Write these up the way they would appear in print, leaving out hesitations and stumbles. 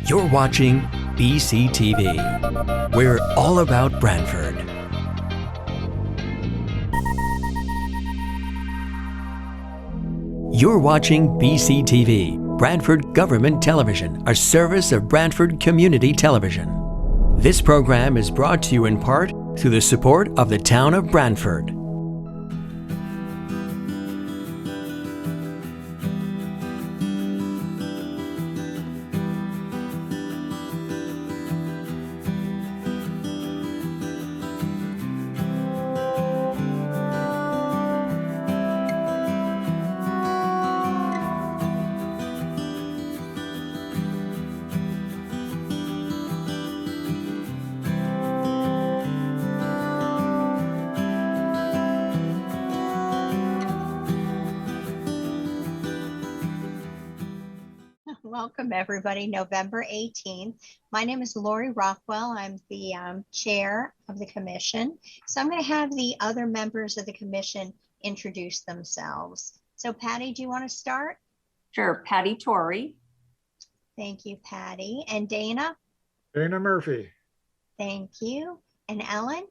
You're watching BCTV. We're all about Branford. You're watching BCTV, Branford Government Television, a service of Branford Community Television. This program is brought to you in part through the support of the town of Branford. Welcome everybody, November 18th. My name is Lori Rockwell. I'm the chair of the commission. So I'm going to have the other members of the commission introduce themselves. So Patty, do you want to start? Sure, Patty Torrey. Thank you, Patty. And Dana? Dana Murphy. Thank you. And Ellen?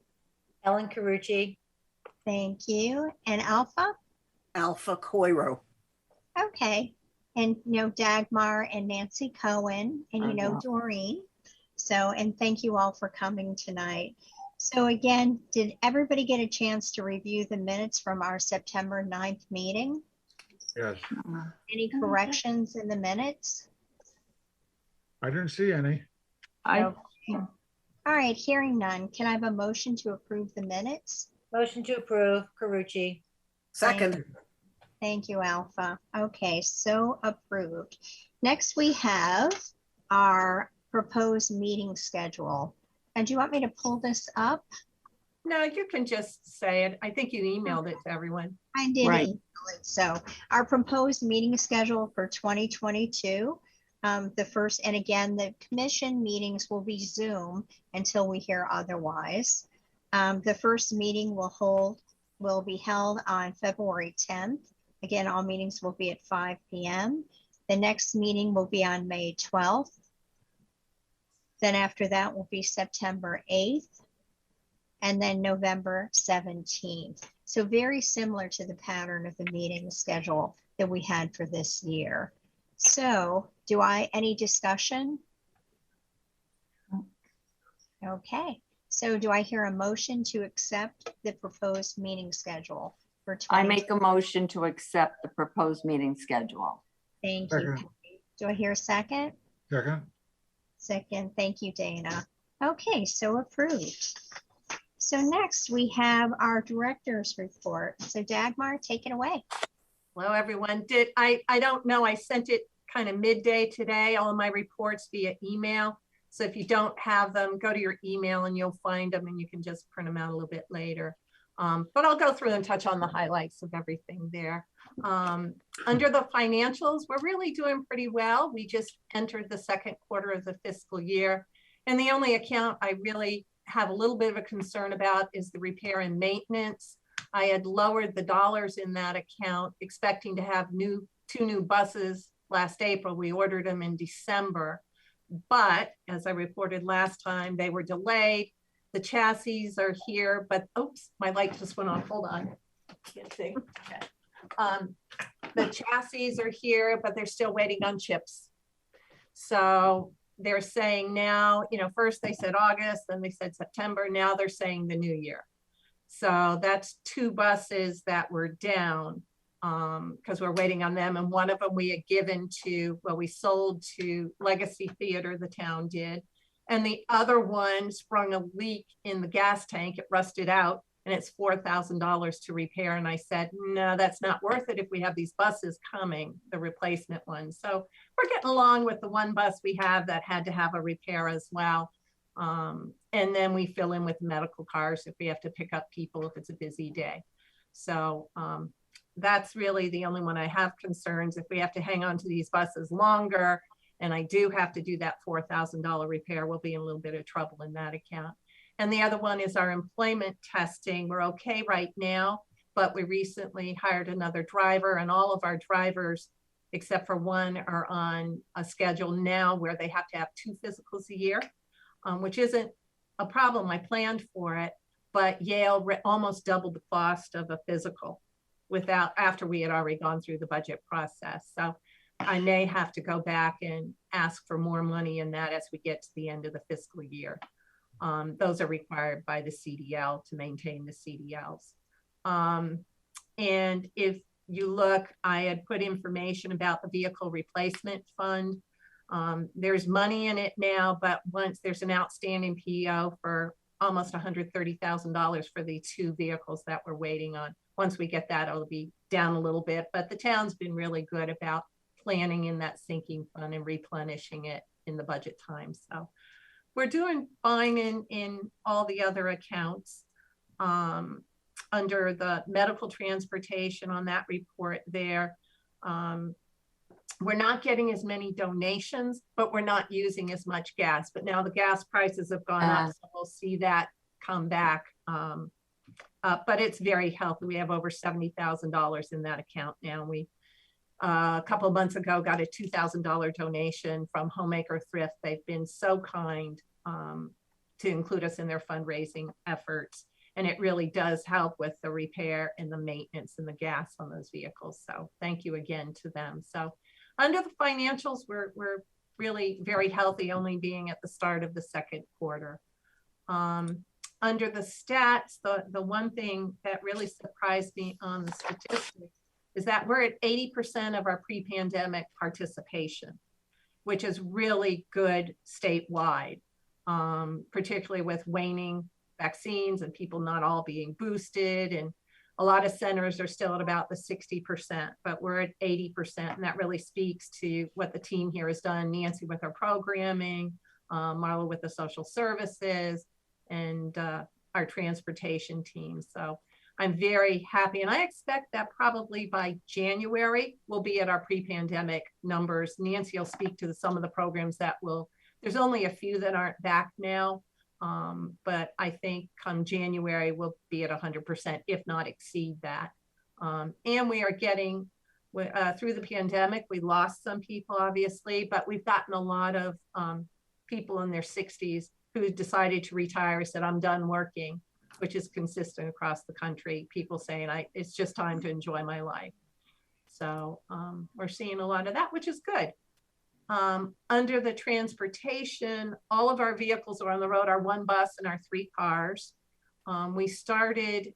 Ellen Carucci. Thank you. And Alpha? Alpha Coiro. Okay. And Dagmar and Nancy Cohen, and Doreen. So, and thank you all for coming tonight. So again, did everybody get a chance to review the minutes from our September 9th meeting? Yes. Any corrections in the minutes? I didn't see any. Okay. All right, hearing none. Can I have a motion to approve the minutes? Motion to approve, Carucci. Second. Thank you, Alpha. Okay, so approved. Next, we have our proposed meeting schedule. And do you want me to pull this up? No, you can just say it. I think you emailed it to everyone. I did Right. email it. So our proposed meeting schedule for 2022, the first, and again, the commission meetings will be Zoom until we hear otherwise. The first meeting will be held on February 10th. Again, all meetings will be at 5 p.m. The next meeting will be on May 12th. Then after that will be September 8th, and then November 17th. So very similar to the pattern of the meeting schedule that we had for this year. So any discussion? Okay, so do I hear a motion to accept the proposed meeting schedule? I make a motion to accept the proposed meeting schedule. Thank you. Second. Do I hear a second? Second. Second. Thank you, Dana. Okay, so approved. So next we have our director's report. So Dagmar, take it away. Hello, everyone. I don't know. I sent it kind of midday today, all my reports via email. So if you don't have them, go to your email and you'll find them and you can just print them out a little bit later. But I'll go through and touch on the highlights of everything there. Under the financials, we're really doing pretty well. We just entered the second quarter of the fiscal year. And the only account I really have a little bit of a concern about is the repair and maintenance. I had lowered the dollars in that account, expecting to have two new buses last April. We ordered them in December. But as I reported last time, they were delayed. The chassis are here, but oops, my light just went on. Hold on. Can't see. Okay. The chassis are here, but they're still waiting on chips. So they're saying now, first they said August, then they said September. Now they're saying the new year. So that's two buses that were down because we're waiting on them. And one of them we had we sold to Legacy Theater, the town did. And the other one sprung a leak in the gas tank. It rusted out and it's $4,000 to repair. And I said, no, that's not worth it if we have these buses coming, the replacement ones. So we're getting along with the one bus we have that had to have a repair as well. And then we fill in with medical cars if we have to pick up people if it's a busy day. So that's really the only one I have concerns. If we have to hang on to these buses longer, and I do have to do that $4,000 repair, we'll be in a little bit of trouble in that account. And the other one is our employment testing. We're okay right now, but we recently hired another driver and all of our drivers except for one, are on a schedule now where they have to have 2 physicals a year, which isn't a problem. I planned for it, but Yale almost doubled the cost of a physical after we had already gone through the budget process. So I may have to go back and ask for more money in that as we get to the end of the fiscal year. Those are required by the CDL to maintain the CDLs. And if you look, I had put information about the vehicle replacement fund. There's money in it now, but once there's an outstanding PO for almost $130,000 for the 2 vehicles that we're waiting on. Once we get that, it'll be down a little bit, but the town's been really good about planning in that sinking fund and replenishing it in the budget time. So we're doing fine in all the other accounts. Under the medical transportation on that report there, we're not getting as many donations, but we're not using as much gas. But now the gas prices have gone up, so we'll see that come back. But it's very healthy. We have over $70,000 in that account now. We a couple of months ago got a $2,000 donation from Homemaker Thrift. They've been so kind to include us in their fundraising efforts. And it really does help with the repair and the maintenance and the gas on those vehicles. So thank you again to them. So under the financials, we're really very healthy, only being at the start of the second quarter. Under the stats, the one thing that really surprised me on the statistics is that we're at 80% of our pre-pandemic participation, which is really good statewide, particularly with waning vaccines and people not all being boosted. And a lot of centers are still at about the 60%, but we're at 80%. And that really speaks to what the team here has done. Nancy with our programming, Marla with the social services, and our transportation team. So I'm very happy. And I expect that probably by January, we'll be at our pre-pandemic numbers. Nancy will speak to some of the programs that there's only a few that aren't back now. But I think come January, we'll be at 100%, if not exceed that. And we are getting, through the pandemic, we lost some people, obviously, but we've gotten a lot of people in their 60s who decided to retire, said, I'm done working, which is consistent across the country. People saying, it's just time to enjoy my life. So we're seeing a lot of that, which is good. Under the transportation, all of our vehicles are on the road, our 1 bus and our 3 cars. When we started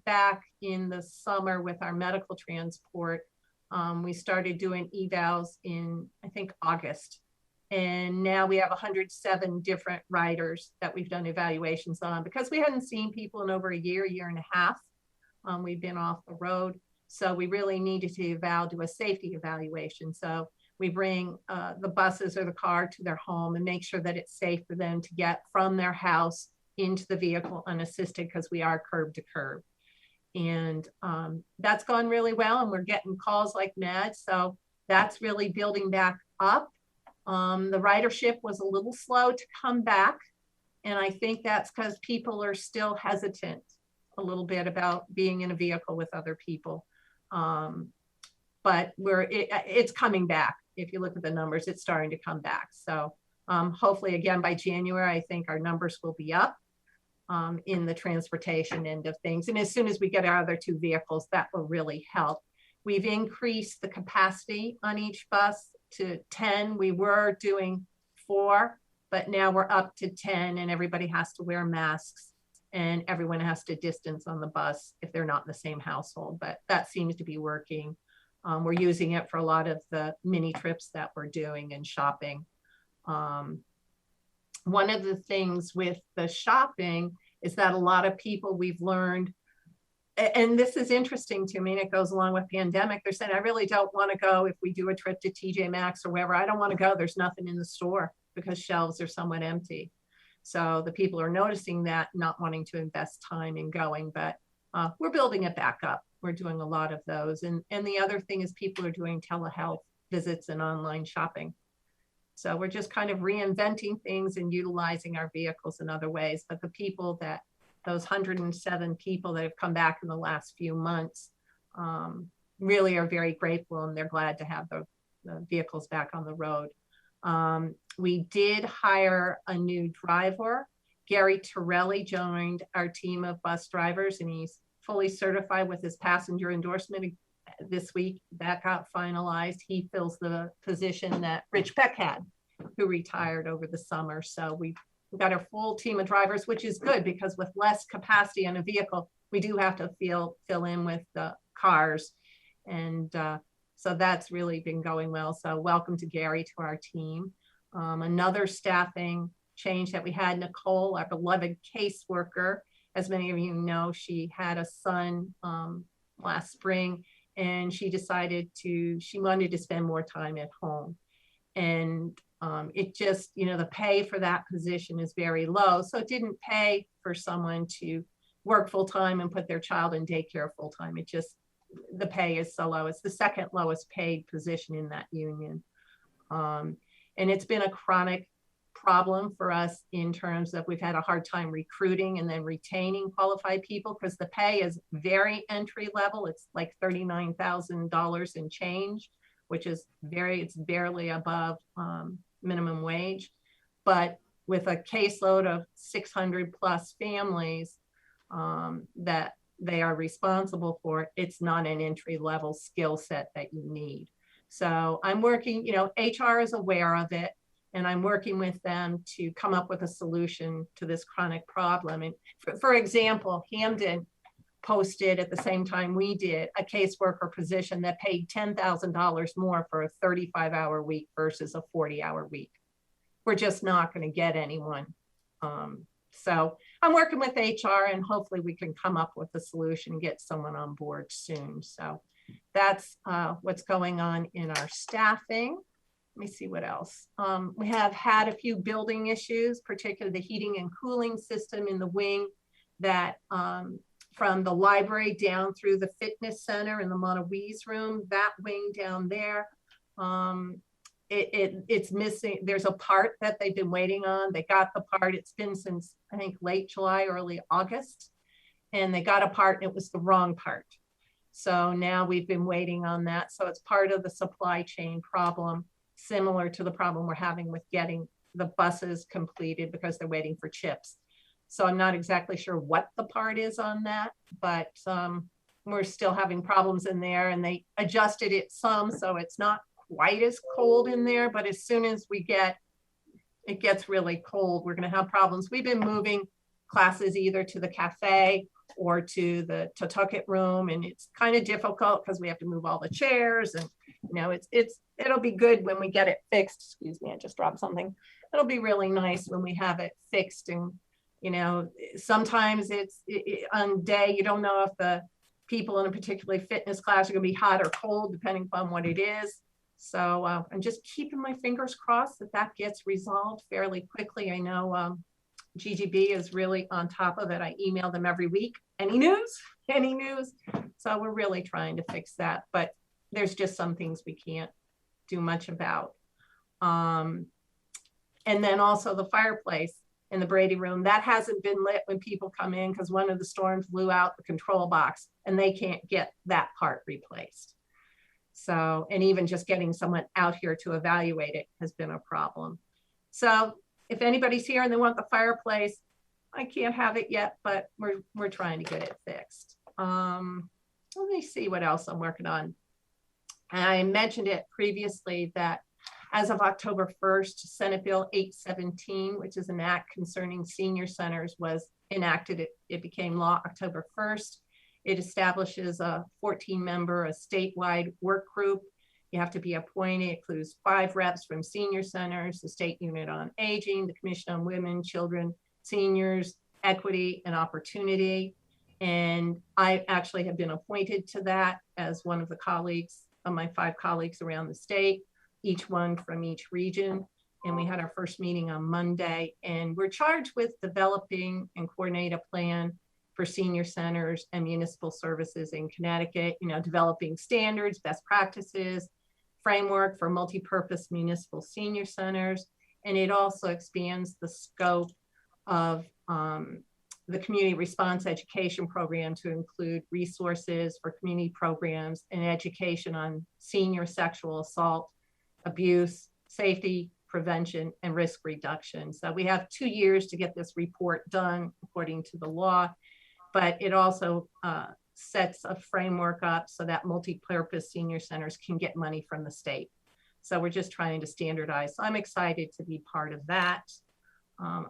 back in the summer with our medical transport, we started doing evals in, I think, August. And now we have 107 different riders that we've done evaluations on because we hadn't seen people in over a year and a half. We've been off the road. So we really needed to do a safety evaluation. So we bring the buses or the car to their home and make sure that it's safe for them to get from their house into the vehicle unassisted because we are curb to curb. And that's gone really well. And we're getting calls like mad. So that's really building back up. The ridership was a little slow to come back. And I think that's because people are still hesitant a little bit about being in a vehicle with other people. But it's coming back. If you look at the numbers, it's starting to come back. So hopefully, again, by January, I think our numbers will be up in the transportation end of things. And as soon as we get our other 2 vehicles, that will really help. We've increased the capacity on each bus to 10. We were doing 4, but now we're up to 10 and everybody has to wear masks and everyone has to distance on the bus if they're not in the same household, but that seems to be working. We're using it for a lot of the mini trips that we're doing and shopping. One of the things with the shopping is that a lot of people we've learned, and this is interesting to me, and it goes along with pandemic, they're saying, I really don't want to go if we do a trip to TJ Maxx or wherever. I don't want to go. There's nothing in the store because shelves are somewhat empty. So the people are noticing that, not wanting to invest time in going, but we're building it back up. We're doing a lot of those. And the other thing is people are doing telehealth visits and online shopping. So we're just kind of reinventing things and utilizing our vehicles in other ways. But the people those 107 people that have come back in the last few months, really are very grateful, and they're glad to have the vehicles back on the road. We did hire a new driver. Gary Torelli joined our team of bus drivers, and he's fully certified with his passenger endorsement this week. That got finalized. He fills the position that Rich Peck had, who retired over the summer. So we've got our full team of drivers, which is good because with less capacity on a vehicle, we do have to fill in with the cars. And so that's really been going well. So welcome to Gary to our team. Another staffing change that we had, Nicole, our beloved caseworker. As many of you know, she had a son last spring, and she wanted to spend more time at home. And it just, the pay for that position is very low. So it didn't pay for someone to work full time and put their child in daycare full time. It just, the pay is so low. It's the second lowest paid position in that union. And it's been a chronic problem for us in terms of we've had a hard time recruiting and then retaining qualified people because the pay is very entry level. It's like $39,000 and change, which is it's barely above minimum wage. But with a caseload of 600 plus families that they are responsible for, it's not an entry level skill set that you need. So I'm working, HR is aware of it, and I'm working with them to come up with a solution to this chronic problem. And for example, Hamden posted at the same time we did a caseworker position that paid $10,000 more for a 35-hour week versus a 40-hour week. We're just not going to get anyone. So I'm working with HR, and hopefully we can come up with a solution and get someone on board soon. So that's what's going on in our staffing. Let me see what else. We have had a few building issues, particularly the heating and cooling system in the wing that from the library down through the fitness center and the Montawese room, that wing down there, it's missing. There's a part that they've been waiting on. They got the part. It's been since, I think, late July, early August. And they got a part and it was the wrong part. So now we've been waiting on that. So it's part of the supply chain problem, similar to the problem we're having with getting the buses completed because they're waiting for chips. So I'm not exactly sure what the part is on that, but we're still having problems in there, and they adjusted it some, so it's not quite as cold in there, but as soon as it gets really cold, we're gonna have problems. We've been moving classes either to the cafe or to the Tucket room, and it's kind of difficult because we have to move all the chairs, and it'll be good when we get it fixed. Excuse me, I just dropped something. It'll be really nice when we have it fixed. And sometimes on day you don't know if the people in a particular fitness class are going to be hot or cold depending upon what it is. So I'm just keeping my fingers crossed that gets resolved fairly quickly. I know GGB is really on top of it. I email them every week. Any news? Any news? So we're really trying to fix that, but there's just some things we can't do much about. And then also the fireplace in the Brady room, that hasn't been lit when people come in because one of the storms blew out the control box and they can't get that part replaced. So, and even just getting someone out here to evaluate it has been a problem. So if anybody's here and they want the fireplace, I can't have it yet, but we're trying to get it fixed. Let me see what else I'm working on. I mentioned it previously that as of October 1st, Senate Bill 817, which is an act concerning senior centers, was enacted. It became law October 1st. It establishes a 14-member, a statewide work group. You have to be appointed. It includes 5 reps from senior centers, the State Unit on Aging, the Commission on Women, Children, Seniors, Equity, and Opportunity. And I actually have been appointed to that as one of the colleagues, of my 5 colleagues around the state, each one from each region. And we had our first meeting on Monday, and we're charged with developing and coordinate a plan for senior centers and municipal services in Connecticut, developing standards, best practices, framework for multi-purpose municipal senior centers. And it also expands the scope of the community response education program to include resources for community programs and education on senior sexual assault, abuse, safety, prevention, and risk reduction. So we have 2 years to get this report done according to the law, but it also sets a framework up so that multi-purpose senior centers can get money from the state. So we're just trying to standardize. So I'm excited to be part of that.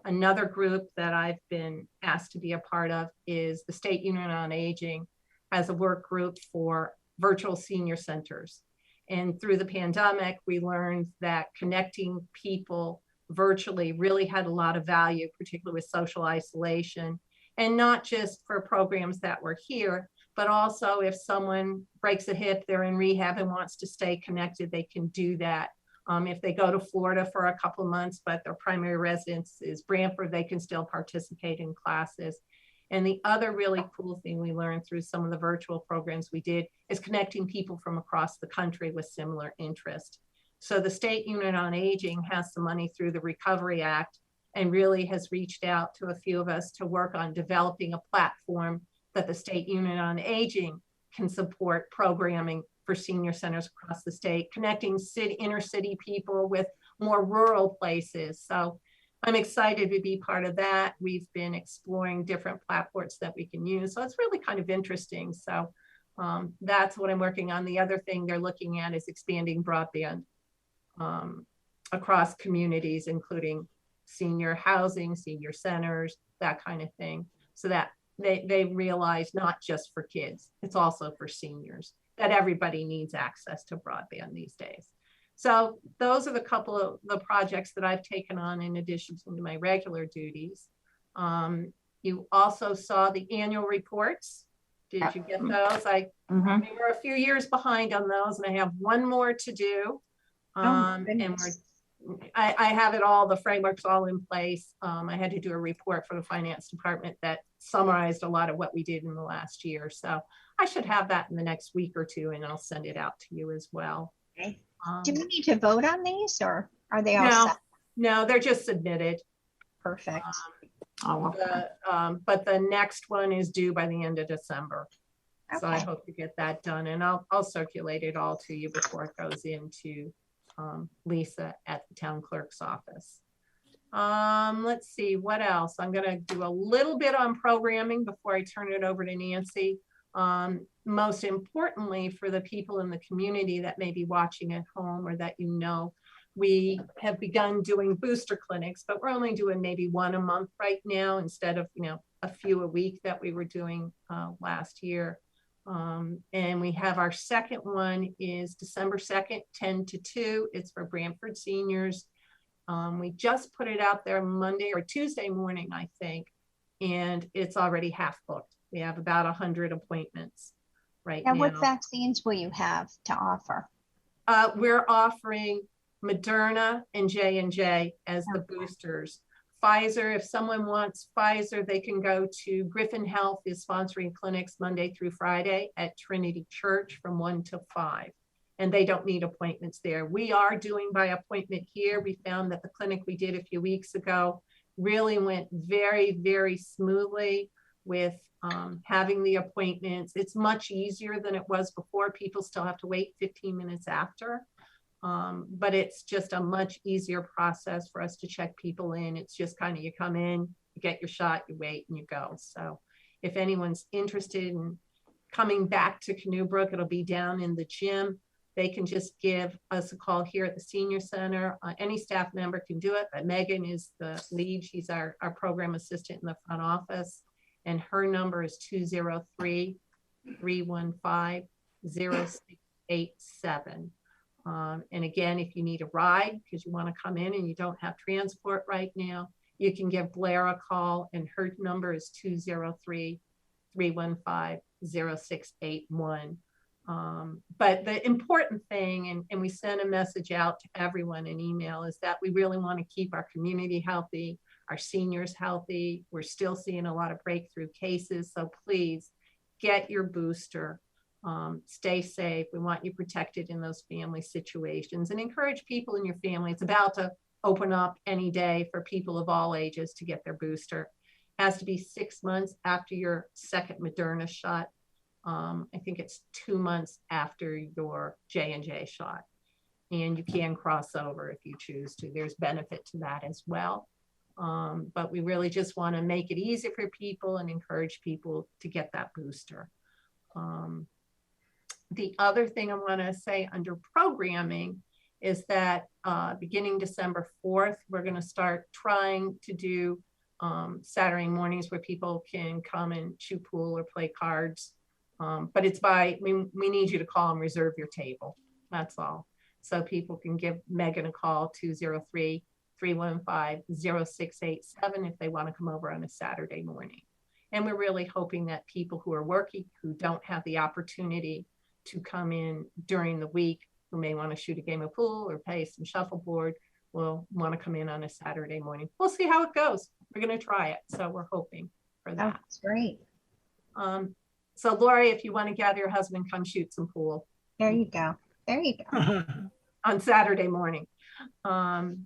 Another group that I've been asked to be a part of is the State Union on Aging has a work group for virtual senior centers. And through the pandemic, we learned that connecting people virtually really had a lot of value, particularly with social isolation, and not just for programs that were here, but also if someone breaks a hip, they're in rehab and wants to stay connected, they can do that. If they go to Florida for a couple of months, but their primary residence is Branford, they can still participate in classes. And the other really cool thing we learned through some of the virtual programs we did is connecting people from across the country with similar interest. So the State Union on Aging has some money through the Recovery Act and really has reached out to a few of us to work on developing a platform that the State Union on Aging can support programming for senior centers across the state, connecting inner city people with more rural places. So I'm excited to be part of that. We've been exploring different platforms that we can use. So it's really kind of interesting. So that's what I'm working on. The other thing they're looking at is expanding broadband across communities, including senior housing, senior centers, that kind of thing. So that they realize not just for kids, it's also for seniors, that everybody needs access to broadband these days. So those are the couple of the projects that I've taken on in addition to my regular duties. You also saw the annual reports. Did you get those? We were a few years behind on those, and I have one more to do. And I have it all, the framework's all in place. I had to do a report for the finance department that summarized a lot of what we did in the last year. So I should have that in the next week or two, and I'll send it out to you as well. Okay. Do we need to vote on these, or are they all set? No, they're just submitted. Perfect. But the next one is due by the end of December. Okay. So I hope to get that done, and I'll circulate it all to you before it goes into Lisa at the town clerk's office. Let's see, what else? I'm going to do a little bit on programming before I turn it over to Nancy. Most importantly, for the people in the community that may be watching at home or that we have begun doing booster clinics, but we're only doing maybe one a month right now instead of a few a week that we were doing last year. And we have our second one is December 2nd, 10 to 2. It's for Branford seniors. We just put it out there Monday or Tuesday morning, I think, and it's already half booked. We have about 100 appointments right now. And what vaccines will you have to offer? We're offering Moderna and J&J as the boosters. Pfizer, if someone wants Pfizer, they can go to Griffin Health is sponsoring clinics Monday through Friday at Trinity Church from 1 to 5. And they don't need appointments there. We are doing by appointment here. We found that the clinic we did a few weeks ago really went very, very smoothly with having the appointments. It's much easier than it was before. People still have to wait 15 minutes after. But it's just a much easier process for us to check people in. It's just kind of, you come in, you get your shot, you wait, and you go. So if anyone's interested in coming back to Canoe Brook, it'll be down in the gym. They can just give us a call here at the senior center. Any staff member can do it, but Megan is the lead. She's our program assistant in the front office. And her number is 203-315-0687. And again, if you need a ride because you want to come in and you don't have transport right now, you can give Blair a call, and her number is 203-315-0681. But the important thing, and we send a message out to everyone in email, is that we really want to keep our community healthy, our seniors healthy. We're still seeing a lot of breakthrough cases. So please get your booster. Stay safe. We want you protected in those family situations, and encourage people in your family. It's about to open up any day for people of all ages to get their booster. has to be 6 months after your second Moderna shot. I think it's 2 months after your J&J shot. And you can cross over if you choose to. There's benefit to that as well. But we really just want to make it easy for people and encourage people to get that booster. The other thing I want to say under programming is that beginning December 4th, we're going to start trying to do Saturday mornings where people can come and shoot pool or play cards. But it's we need you to call and reserve your table. That's all. So people can give Megan a call, 203-315-0687 if they want to come over on a Saturday morning. And we're really hoping that people who are working, who don't have the opportunity to come in during the week, who may want to shoot a game of pool or play some shuffleboard, will want to come in on a Saturday morning. We'll see how it goes. We're going to try it. So we're hoping for that. That's great. So Lori, if you want to gather your husband, come shoot some pool. There you go. There you go. On Saturday morning. On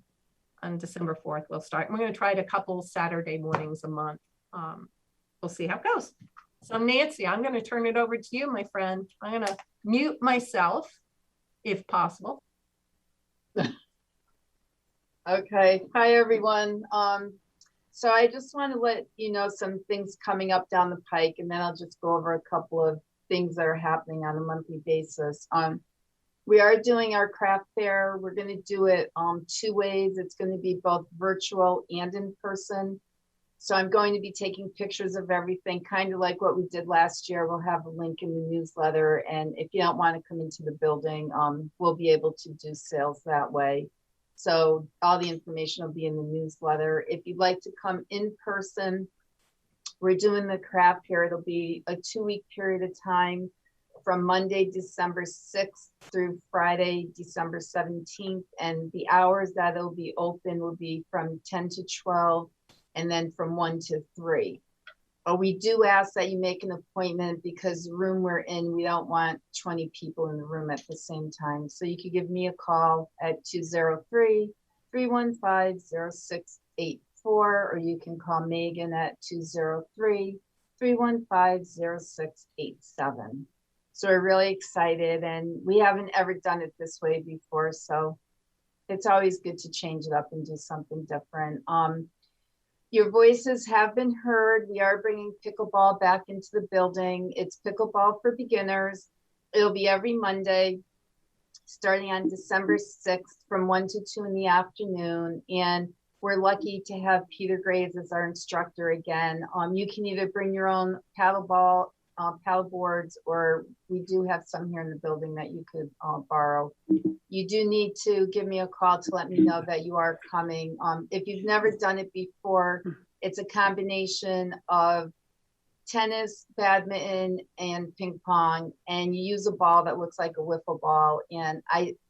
December 4th, we'll start. We're going to try it a couple Saturday mornings a month. We'll see how it goes. So Nancy, I'm going to turn it over to you, my friend. I'm going to mute myself if possible. Okay. Hi, everyone. So I just want to let you know some things coming up down the pike, and then I'll just go over a couple of things that are happening on a monthly basis. We are doing our craft fair. We're going to do it 2 ways. It's going to be both virtual and in person. So I'm going to be taking pictures of everything, kind of like what we did last year. We'll have a link in the newsletter. And if you don't want to come into the building, we'll be able to do sales that way. So all the information will be in the newsletter. If you'd like to come in person, we're doing the craft fair. It'll be a 2-week period of time from Monday, December 6th through Friday, December 17th. And the hours that it'll be open will be from 10 to 12 and then from 1 to 3. But we do ask that you make an appointment because the room we're in, we don't want 20 people in the room at the same time. So you could give me a call at 203-315-0684, or you can call Megan at 203-315-0687. So we're really excited, and we haven't ever done it this way before. So it's always good to change it up and do something different. Your voices have been heard. We are bringing pickleball back into the building. It's pickleball for beginners. It'll be every Monday, starting on December 6th from 1 to 2 in the afternoon. And we're lucky to have Peter Graves as our instructor again. You can either bring your own paddle boards, or we do have some here in the building that you could borrow. You do need to give me a call to let me know that you are coming. If you've never done it before, it's a combination of tennis, badminton, and ping pong, and you use a ball that looks like a wiffle ball. And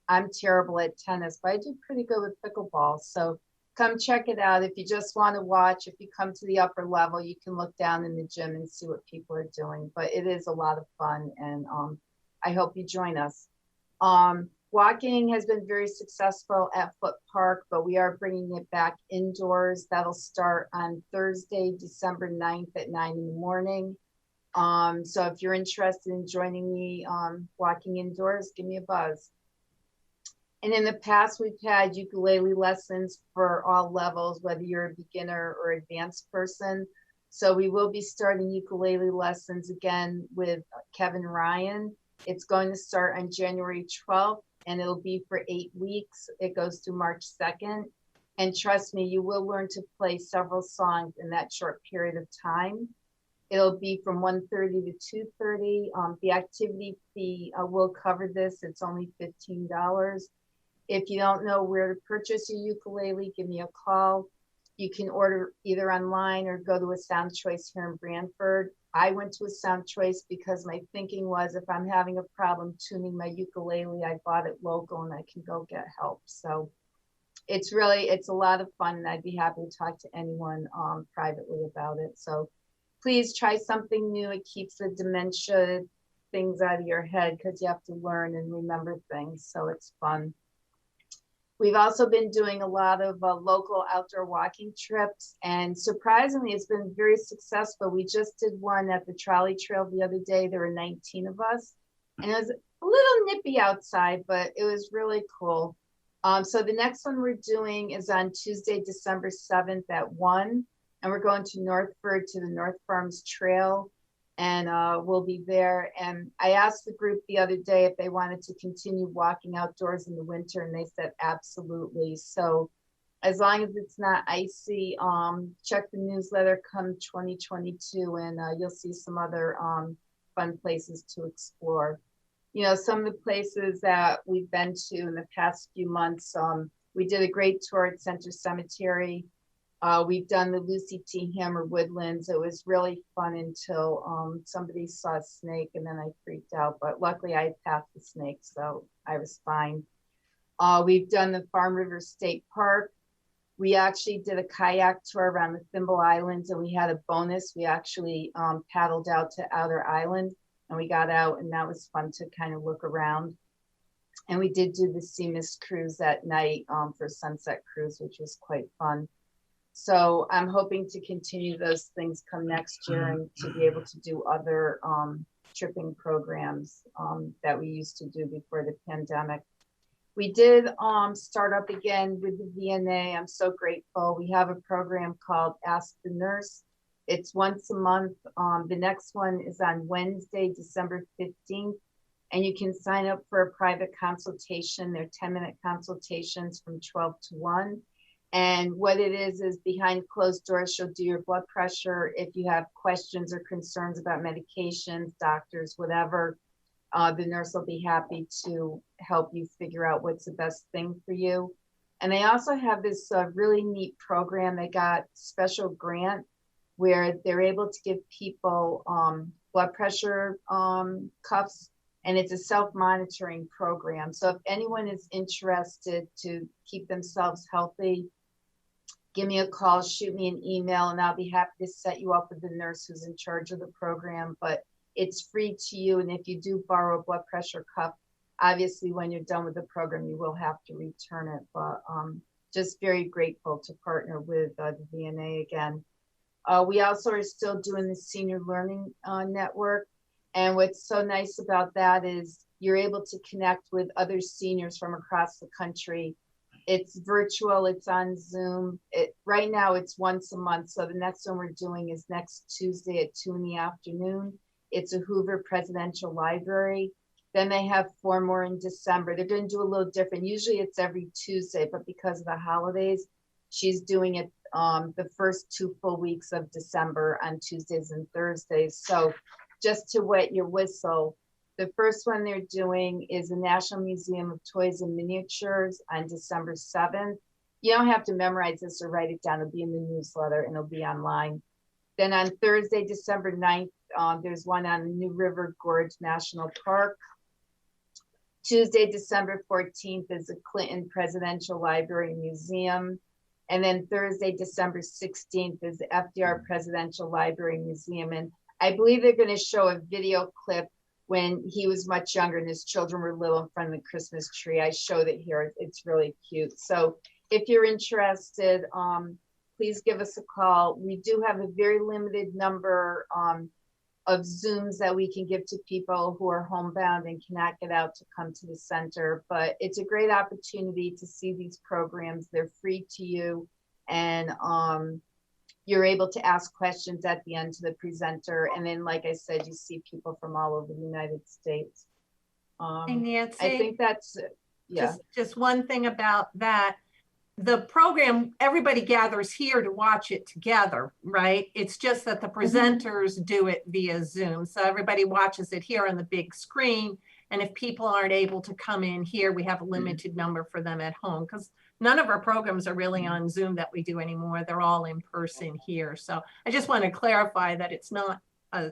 I'm terrible at tennis, but I do pretty good with pickleball. So come check it out. If you just want to watch, if you come to the upper level, you can look down in the gym and see what people are doing. But it is a lot of fun, and I hope you join us. Walking has been very successful at Foot Park, but we are bringing it back indoors. That'll start on Thursday, December 9th at 9 in the morning. So if you're interested in joining me walking indoors, give me a buzz. And in the past, we've had ukulele lessons for all levels, whether you're a beginner or advanced person. So we will be starting ukulele lessons again with Kevin Ryan. It's going to start on January 12th, and it'll be for 8 weeks. It goes through March 2nd. And trust me, you will learn to play several songs in that short period of time. It'll be from 1:30 to 2:30. The activity fee will cover this. It's only $15. If you don't know where to purchase your ukulele, give me a call. You can order either online or go to a Sound Choice here in Branford. I went to a Sound Choice because my thinking was if I'm having a problem tuning my ukulele, I bought it local and I can go get help. So it's a lot of fun, and I'd be happy to talk to anyone privately about it. So please try something new. It keeps the dementia things out of your head because you have to learn and remember things. So it's fun. We've also been doing a lot of local outdoor walking trips, and surprisingly, it's been very successful. We just did one at the trolley trail the other day. There were 19 of us, and it was a little nippy outside, but it was really cool. So the next one we're doing is on Tuesday, December 7th at 1, and we're going to Northford to the North Farms Trail, and we'll be there. And I asked the group the other day if they wanted to continue walking outdoors in the winter, and they said absolutely. So as long as it's not icy, check the newsletter come 2022, and you'll see some other fun places to explore. You know, some of the places that we've been to in the past few months, we did a great tour at Center Cemetery. We've done the Lucy T. Hammer Woodlands. It was really fun until somebody saw a snake, and then I freaked out. But luckily I passed the snake, so I was fine. We've done the Farm River State Park. We actually did a kayak tour around the Thimble Islands, and we had a bonus. We actually paddled out to Outer Island, and we got out, and that was fun to kind of look around. And we did do the Sea Mist cruise at night for Sunset Cruise, which was quite fun. So I'm hoping to continue those things come next year, and to be able to do other tripping programs that we used to do before the pandemic. We did start up again with the VNA. I'm so grateful. We have a program called Ask the Nurse. It's once a month. The next one is on Wednesday, December 15th. And you can sign up for a private consultation. They're 10-minute consultations from 12 to 1. And what it is behind closed doors, she'll do your blood pressure. If you have questions or concerns about medications, doctors, whatever, the nurse will be happy to help you figure out what's the best thing for you. And they also have this really neat program. They got special grant where they're able to give people blood pressure cuffs, and it's a self-monitoring program. So if anyone is interested to keep themselves healthy, give me a call, shoot me an email, and I'll be happy to set you up with the nurse who's in charge of the program. But it's free to you. And if you do borrow a blood pressure cuff, obviously when you're done with the program, you will have to return it. But just very grateful to partner with the VNA again. We also are still doing the Senior Learning Network. And what's so nice about that is you're able to connect with other seniors from across the country. It's virtual, it's on Zoom. Right now it's once a month. So the next one we're doing is next Tuesday at 2 p.m. It's a Hoover Presidential Library. Then they have 4 more in December. They're going to do a little different. Usually it's every Tuesday, but because of the holidays, she's doing it the first 2 full weeks of December on Tuesdays and Thursdays. So just to wet your whistle, the first one they're doing is the National Museum of Toys and Miniatures on December 7th. You don't have to memorize this or write it down. It'll be in the newsletter and it'll be online. Then on Thursday, December 9th, there's one on New River Gorge National Park. Tuesday, December 14th is the Clinton Presidential Library Museum. And then Thursday, December 16th is the FDR Presidential Library Museum. And I believe they're going to show a video clip when he was much younger and his children were little in front of the Christmas tree. I showed it here. It's really cute. So if you're interested, please give us a call. We do have a very limited number of Zooms that we can give to people who are homebound and cannot get out to come to the center. But it's a great opportunity to see these programs. They're free to you. And you're able to ask questions at the end to the presenter. And then, like I said, you see people from all over the United States. Hey, Nancy, I think that's, yeah. Just one thing about that. The program, everybody gathers here to watch it together, right? It's just that the presenters do it via Zoom. So everybody watches it here on the big screen. And if people aren't able to come in here, we have a limited number for them at home, because none of our programs are really on Zoom that we do anymore. They're all in person here. So I just want to clarify that it's not a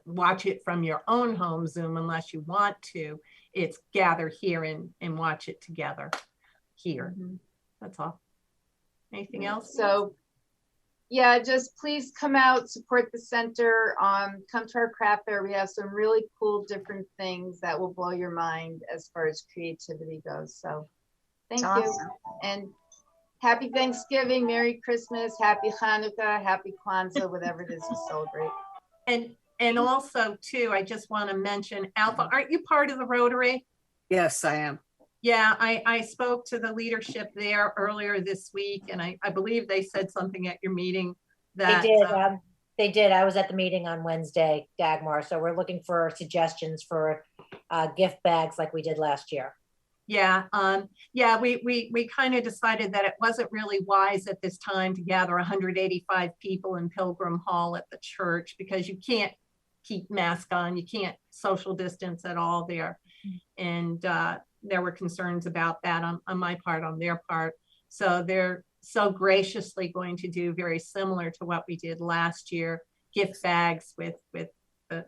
watch it from your own home Zoom unless you want to. It's gather here and watch it together here. That's all. Anything else? So yeah, just please come out, support the center, come to our craft fair. We have some really cool different things that will blow your mind as far as creativity goes. So Thank It's you. awesome. And happy Thanksgiving, Merry Christmas, Happy Hanukkah, Happy Kwanzaa, whatever it is you celebrate. And also too, I just want to mention, Alpha, aren't you part of the Rotary? Yes, I am. Yeah, I spoke to the leadership there earlier this week, and I believe they said something at your meeting They that did. They did. I was at the meeting on Wednesday, Dagmar. So we're looking for suggestions for gift bags like we did last year. yeah, we kind of decided that it wasn't really wise at this time to gather 185 people in Pilgrim Hall at the church, because you can't keep mask on, you can't social distance at all there. And there were concerns about that on my part, on their part. So they're so graciously going to do very similar to what we did last year, gift bags with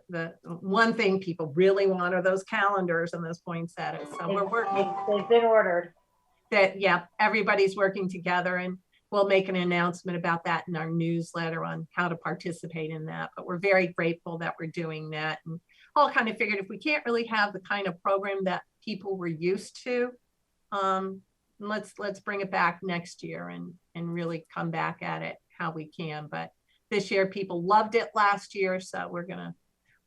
the one thing people really want are those calendars and those poinsettias. So we're working. They've been ordered. That, yeah, everybody's working together, and we'll make an announcement about that in our newsletter on how to participate in that. But we're very grateful that we're doing that, and all kind of figured if we can't really have the kind of program that people were used to, let's bring it back next year and really come back at it how we can. But this year people loved it last year, so we're gonna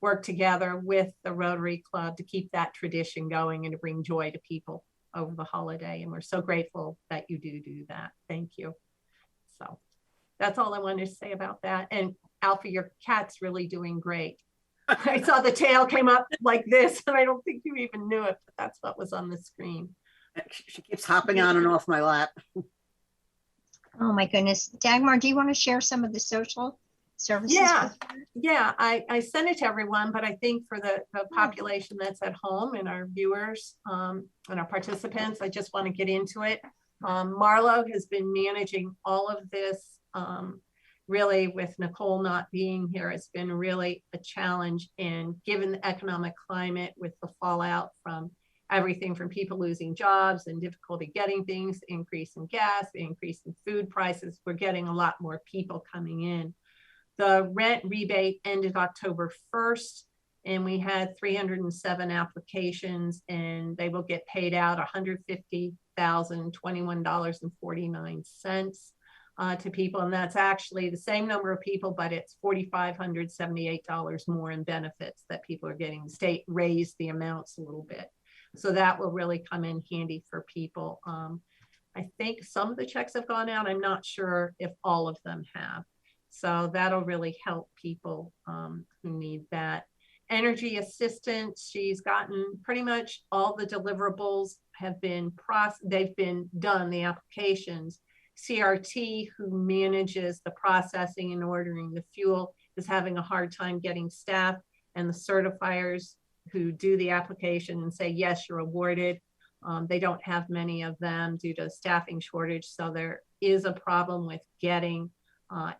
work together with the Rotary Club to keep that tradition going and to bring joy to people over the holiday. And we're so grateful that you do that. Thank you. So that's all I wanted to say about that. And Alfie, your cat's really doing great. I saw the tail came up like this, and I don't think you even knew it, but that's what was on the screen. She keeps hopping on and off my lap. Oh my goodness. Dagmar, do you want to share some of the social services? Yeah. with her? Yeah, I sent it to everyone, but I think for the population that's at home and our viewers and our participants, I just want to get into it. Marlo has been managing all of this. Really, with Nicole not being here, it's been really a challenge. And given the economic climate, with the fallout from everything from people losing jobs and difficulty getting things, increase in gas, increase in food prices, we're getting a lot more people coming in. The rent rebate ended October 1st, and we had 307 applications, and they will get paid out $150,021.49 to people. And that's actually the same number of people, but it's $4,578 more in benefits that people are getting. The state raised the amounts a little bit. So that will really come in handy for people. I think some of the checks have gone out. I'm not sure if all of them have. So that'll really help people who need that. Energy assistance, she's gotten pretty much all the deliverables have been they've been done, the applications. CRT, who manages the processing and ordering the fuel, is having a hard time getting staff, and the certifiers who do the application and say, yes, you're awarded. They don't have many of them due to staffing shortage. So there is a problem with getting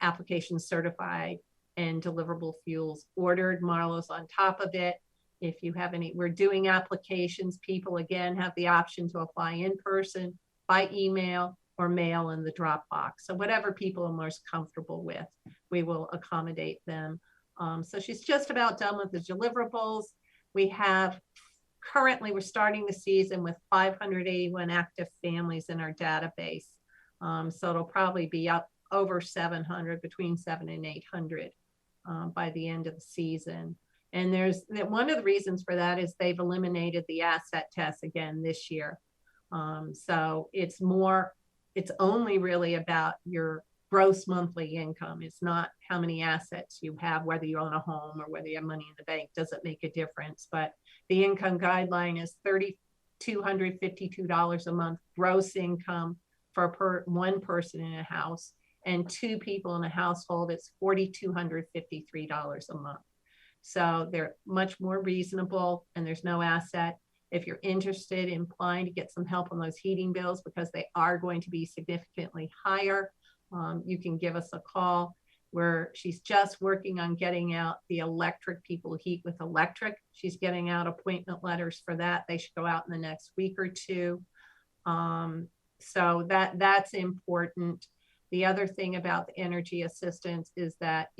applications certified and deliverable fuels ordered. Marlo's on top of it. If you have any, we're doing applications. People again have the option to apply in person, by email, or mail in the Dropbox. So whatever people are most comfortable with, we will accommodate them. So she's just about done with the deliverables. We have currently, we're starting the season with 581 active families in our database. So it'll probably be up over 700, between 700 and 800 by the end of the season. And there's one of the reasons for that is they've eliminated the asset test again this year. So it's only really about your gross monthly income. It's not how many assets you have, whether you own a home or whether you have money in the bank, doesn't make a difference. But the income guideline is $3,252 a month gross income for one person in a house, and two people in a household, it's $4,253 a month. So they're much more reasonable, and there's no asset. If you're interested in applying to get some help on those heating bills, because they are going to be significantly higher, you can give us a call. Where she's just working on getting out the electric, people who heat with electric. She's getting out appointment letters for that. They should go out in the next week or two. So that's important. The other thing about the energy assistance is that,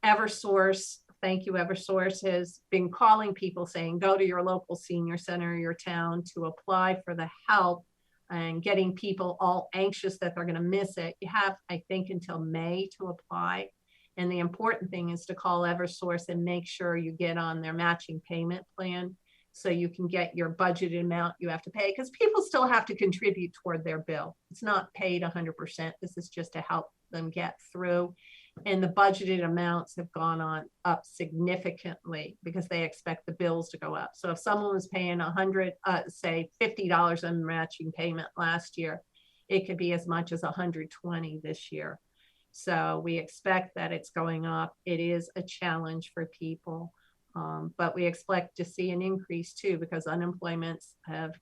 Eversource, thank you, Eversource, has been calling people saying, go to your local senior center, your town, to apply for the help. and getting people all anxious that they're going to miss it. You have, I think, until May to apply. And the important thing is to call Eversource and make sure you get on their matching payment plan so you can get your budgeted amount you have to pay, because people still have to contribute toward their bill. It's not paid 100%. This is just to help them get through. And the budgeted amounts have gone on up significantly because they expect the bills to go up. So if someone was paying say $50 on matching payment last year, it could be as much as $120 this year. So we expect that it's going up. It is a challenge for people, but we expect to see an increase too, because unemployments have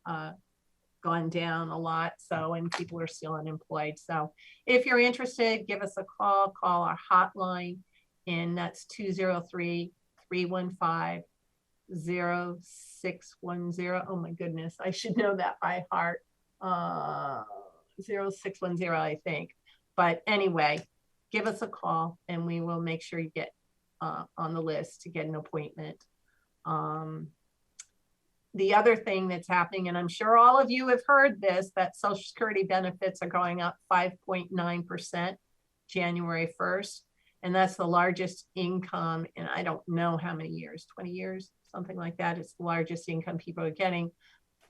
gone down a lot. So, and people are still unemployed. So if you're interested, give us a call our hotline, and that's 203-315-0610. Oh my goodness, I should know that by heart. 0610, I think. But anyway, give us a call and we will make sure you get on the list to get an appointment. The other thing that's happening, and I'm sure all of you have heard this, that Social Security benefits are going up 5.9% January 1st. And that's the largest income in I don't know how many years, 20 years, something like that. It's the largest income people are getting.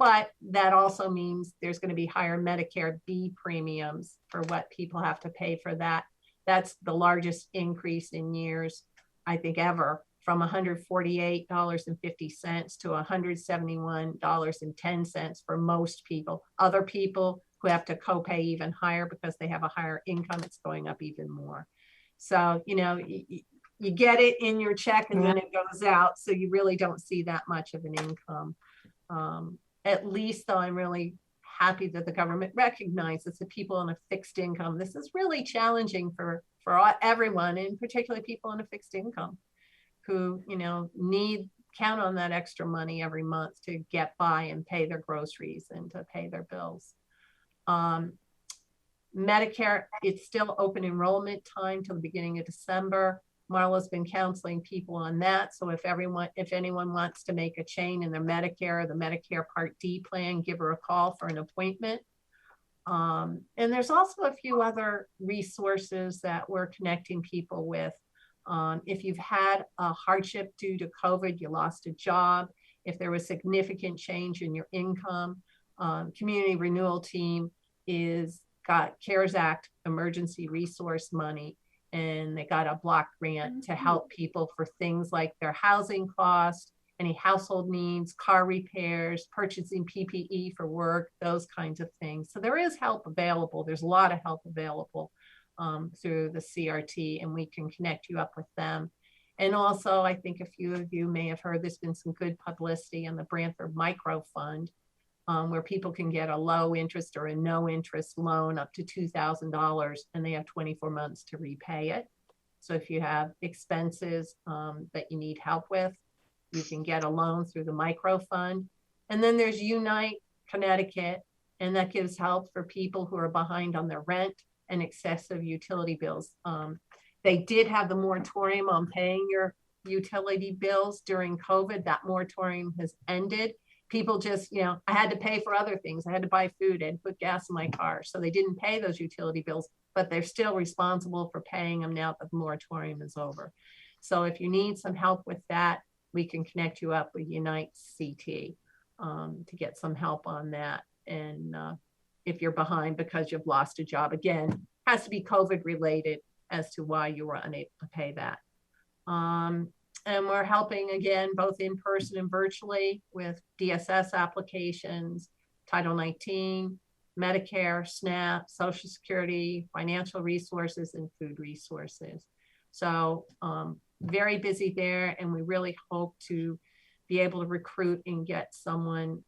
But that also means there's going to be higher Medicare B premiums for what people have to pay for that. That's the largest increase in years, I think, ever, from $148.50 to $171.10 for most people. Other people who have to copay even higher because they have a higher income, it's going up even more. So, you know, you get it in your check and then it goes out. So you really don't see that much of an income. At least though, I'm really happy that the government recognizes that people on a fixed income, this is really challenging for everyone, and particularly people on a fixed income who, you know, count on that extra money every month to get by and pay their groceries and to pay their bills. Medicare, it's still open enrollment time till the beginning of December. Marla's been counseling people on that. So if anyone wants to make a change in their Medicare or the Medicare Part D plan, give her a call for an appointment. And there's also a few other resources that we're connecting people with. If you've had a hardship due to COVID, you lost a job, if there was significant change in your income, Community Renewal Team got CARES Act emergency resource money, and they got a block grant to help people for things like their housing costs, any household needs, car repairs, purchasing PPE for work, those kinds of things. So there is help available. There's a lot of help available through the CRT, and we can connect you up with them. And also, I think a few of you may have heard there's been some good publicity on the Branford Micro Fund, where people can get a low interest or a no interest loan up to $2,000, and they have 24 months to repay it. So if you have expenses that you need help with, you can get a loan through the micro fund. And then there's Unite Connecticut, and that gives help for people who are behind on their rent and excessive utility bills. They did have the moratorium on paying your utility bills during COVID. That moratorium has ended. People just, you know, I had to pay for other things. I had to buy food and put gas in my car. So they didn't pay those utility bills, but they're still responsible for paying them now that the moratorium is over. So if you need some help with that, we can connect you up with Unite CT to get some help on that. And if you're behind because you've lost a job, again, has to be COVID related as to why you were unable to pay that. And we're helping, again, both in person and virtually with DSS applications, Title 19, Medicare, SNAP, Social Security, financial resources, and food resources. So very busy there, and we really hope to be able to recruit and get someone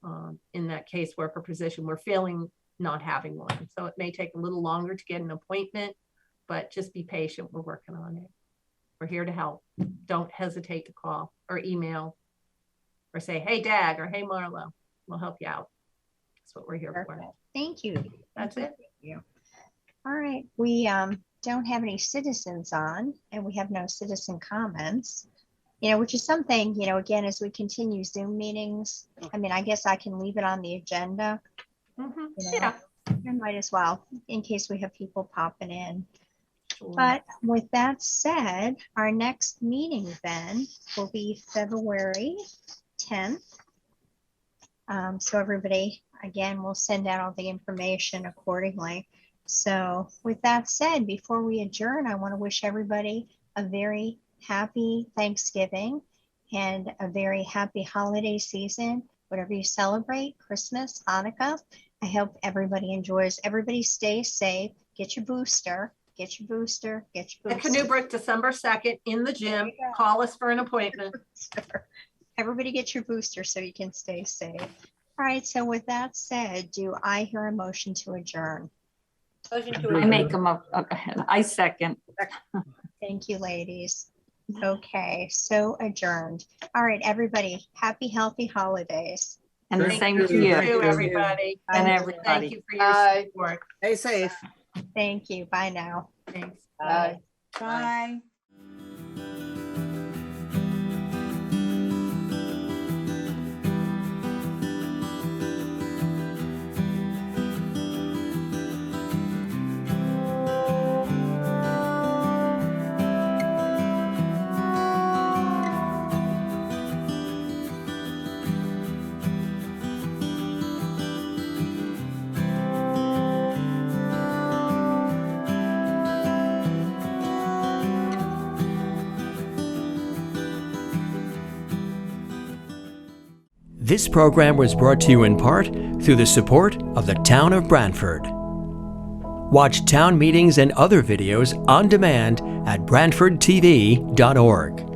in that caseworker position. We're feeling not having one. So it may take a little longer to get an appointment, but just be patient. We're working on it. We're here to help. Don't hesitate to call or email or say, hey, Dag, or hey, Marlo. We'll help you out. That's what we're here Perfect. for. Thank you. That's it. Thank you. All right. We don't have any citizens on, and we have no citizen comments, you know, which is something, you know, again, as we continue Zoom meetings, I mean, I guess I can leave it on the agenda, Mhm. You know. Yeah. You might as well, in case we have people popping in. Sure. But with that said, our next meeting then will be February 10th. So everybody, again, will send out all the information accordingly. So with that said, before we adjourn, I want to wish everybody a very happy Thanksgiving and a very happy holiday season, whatever you celebrate, Christmas, Hanukkah. I hope everybody enjoys. Everybody stay safe. Get your booster. Get your booster. Get your At booster. Canubrook, December 2nd in the There gym. you go. Call us for an appointment. Everybody get your booster so you can stay safe. All right, so with that said, do I hear a motion to adjourn? Motion to I I adjourn. make them up. I second. Thank you, ladies. Okay, so adjourned. All right, everybody, happy, healthy holidays. And the Thank same you. to You you too, everybody. and Bye. everybody. Thank you for your Bye. support. Stay safe. Thank you. Bye now. Thanks. Bye. Bye. This program was brought to you in part through the support of the Town of Branford. Watch town meetings and other videos on demand at BranfordTV.org.